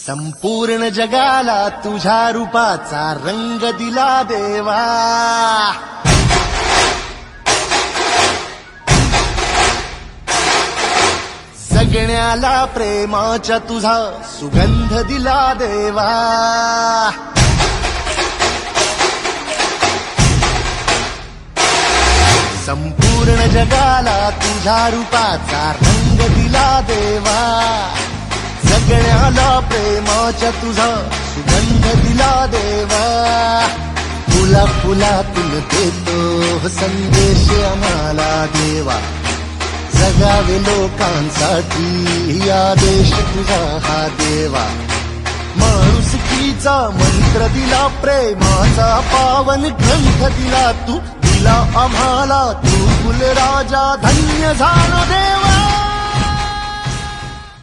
संपूर्ण जगाला तुझ्या रूपाचा रंग दिला देवा. जगण्याला प्रेमाच्या तुझा सुगंध दिला देवा. संपूर्ण जगाला तुझ्या रूपाचा रंग दिला देवा. जगण्याला प्रेमाच्या तुझा सुगंध दिला देवा. फुला फुलातून देतो संदेश आम्हाला देवा. जगावे लोकांसाठी आदेश तुझा हा देवा. माणुसकीचा मंत्र दिला, प्रेमाचा पावन ग्रंथ दिला तू. दिला आम्हाला तू कुलराजा, धन्य झालो देवा.